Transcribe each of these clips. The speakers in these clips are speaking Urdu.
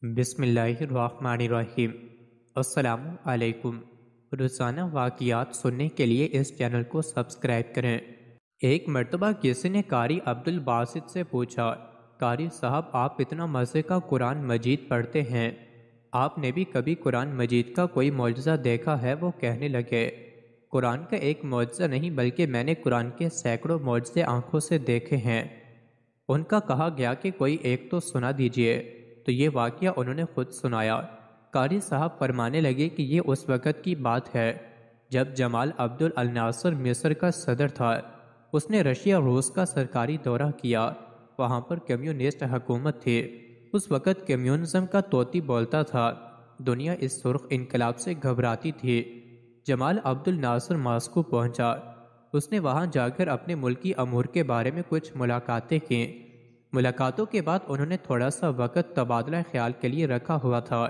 بسم اللہ الرحمن الرحیم۔ السلام علیکم۔ روزانہ واقعات سننے کے لیے اس چینل کو سبسکرائب کریں۔ ایک مرتبہ کسی نے قاری عبد الباسط سے پوچھا، قاری صاحب آپ اتنا مزے کا قرآن مجید پڑھتے ہیں، آپ نے بھی کبھی قرآن مجید کا کوئی معجزہ دیکھا ہے؟ وہ کہنے لگے، قرآن کا ایک معجزہ نہیں بلکہ میں نے قرآن کے سینکڑوں معجزے آنکھوں سے دیکھے ہیں۔ ان کا کہا گیا کہ کوئی ایک تو سنا دیجئے، تو یہ واقعہ انہوں نے خود سنایا۔ قاری صاحب فرمانے لگے کہ یہ اس وقت کی بات ہے جب جمال عبد الناصر مصر کا صدر تھا۔ اس نے رشیا روس کا سرکاری دورہ کیا، وہاں پر کمیونسٹ حکومت تھی۔ اس وقت کمیونزم کا طوطی بولتا تھا، دنیا اس سرخ انقلاب سے گھبراتی تھی۔ جمال عبد الناصر ماسکو پہنچا۔ اس نے وہاں جا کر اپنے ملکی امور کے بارے میں کچھ ملاقاتیں کیں۔ ملاقاتوں کے بعد انہوں نے تھوڑا سا وقت تبادلہ خیال کے لیے رکھا ہوا تھا۔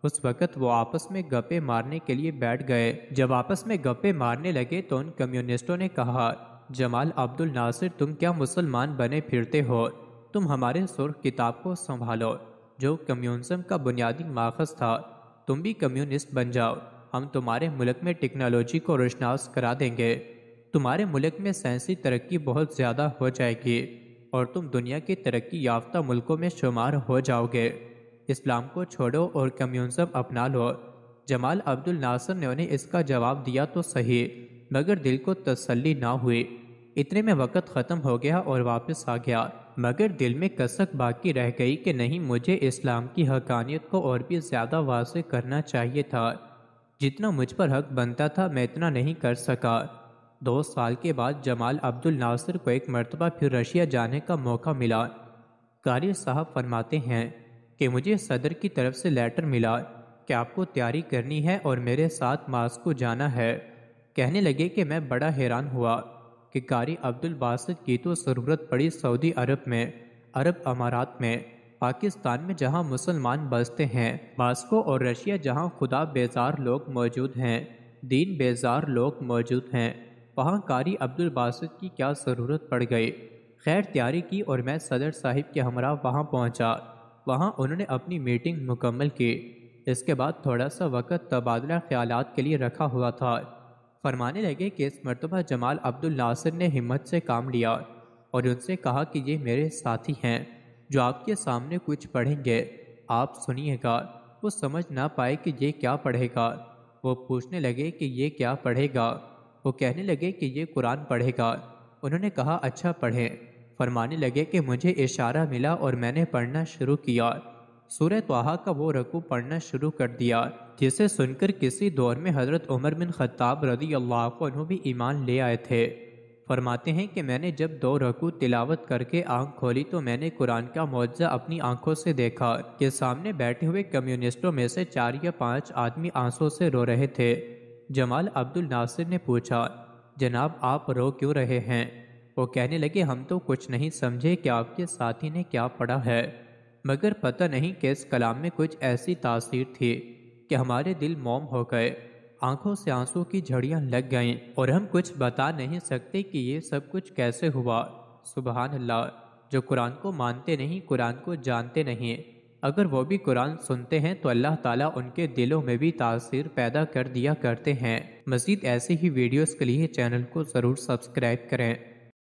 اس وقت وہ آپس میں گپے مارنے کے لیے بیٹھ گئے۔ جب آپس میں گپے مارنے لگے تو ان کمیونسٹوں نے کہا، جمال عبد الناصر تم کیا مسلمان بنے پھرتے ہو؟ تم ہمارے سرخ کتاب کو سنبھالو جو کمیونزم کا بنیادی ماخذ تھا، تم بھی کمیونسٹ بن جاؤ، ہم تمہارے ملک میں ٹیکنالوجی کو روشناس کرا دیں گے، تمہارے ملک میں سائنسی ترقی بہت زیادہ ہو جائے گی اور تم دنیا کے ترقی یافتہ ملکوں میں شمار ہو جاؤ گے، اسلام کو چھوڑو اور کمیونزم اپنا لو۔ جمال عبد الناصر نے انہیں اس کا جواب دیا تو صحیح، مگر دل کو تسلی نہ ہوئی۔ اتنے میں وقت ختم ہو گیا اور واپس آ گیا، مگر دل میں کسک باقی رہ گئی کہ نہیں، مجھے اسلام کی حقانیت کو اور بھی زیادہ واضح کرنا چاہیے تھا۔ جتنا مجھ پر حق بنتا تھا میں اتنا نہیں کر سکا۔ 2 سال کے بعد جمال عبد الناصر کو ایک مرتبہ پھر رشیا جانے کا موقع ملا۔ قاری صاحب فرماتے ہیں کہ مجھے صدر کی طرف سے لیٹر ملا کہ آپ کو تیاری کرنی ہے اور میرے ساتھ ماسکو جانا ہے۔ کہنے لگے کہ میں بڑا حیران ہوا کہ قاری عبد الباسط کی تو ضرورت پڑی سعودی عرب میں، عرب امارات میں، پاکستان میں جہاں مسلمان بستے ہیں، ماسکو اور رشیا جہاں خدا بیزار لوگ موجود ہیں، دین بیزار لوگ موجود ہیں، وہاں قاری عبد الباسط کی کیا ضرورت پڑ گئی؟ خیر تیاری کی اور میں صدر صاحب کے ہمراہ وہاں پہنچا۔ وہاں انہوں نے اپنی میٹنگ مکمل کی۔ اس کے بعد تھوڑا سا وقت تبادلہ خیالات کے لیے رکھا ہوا تھا۔ فرمانے لگے کہ اس مرتبہ جمال عبد الناصر نے ہمت سے کام لیا اور ان سے کہا کہ یہ میرے ساتھی ہیں جو آپ کے سامنے کچھ پڑھیں گے، آپ سنیے گا۔ وہ سمجھ نہ پائے کہ یہ کیا پڑھے گا۔ وہ پوچھنے لگے کہ یہ کیا پڑھے گا؟ وہ کہنے لگے کہ یہ قرآن پڑھے گا۔ انہوں نے کہا اچھا پڑھیں۔ فرمانے لگے کہ مجھے اشارہ ملا اور میں نے پڑھنا شروع کیا۔ سورہ طٰہٰ کا وہ رکوع پڑھنا شروع کر دیا جسے سن کر کسی دور میں حضرت عمر بن خطاب رضی اللہ عنہ بھی ایمان لے آئے تھے۔ فرماتے ہیں کہ میں نے جب 2 رکوع تلاوت کر کے آنکھ کھولی تو میں نے قرآن کا معجزہ اپنی آنکھوں سے دیکھا کہ سامنے بیٹھے ہوئے کمیونسٹوں میں سے 4 یا 5 آدمی آنسوں سے رو رہے تھے۔ جمال عبد الناصر نے پوچھا، جناب آپ رو کیوں رہے ہیں؟ وہ کہنے لگے ہم تو کچھ نہیں سمجھے کہ آپ کے ساتھی نے کیا پڑھا ہے، مگر پتہ نہیں کہ اس کلام میں کچھ ایسی تاثیر تھی کہ ہمارے دل موم ہو گئے، آنکھوں سے آنسوں کی جھڑیاں لگ گئیں اور ہم کچھ بتا نہیں سکتے کہ یہ سب کچھ کیسے ہوا۔ سبحان اللہ، جو قرآن کو مانتے نہیں، قرآن کو جانتے نہیں، اگر وہ بھی قرآن سنتے ہیں تو اللہ تعالیٰ ان کے دلوں میں بھی تاثیر پیدا کر دیا کرتے ہیں۔ مزید ایسی ہی ویڈیوز کے لیے چینل کو ضرور سبسکرائب کریں۔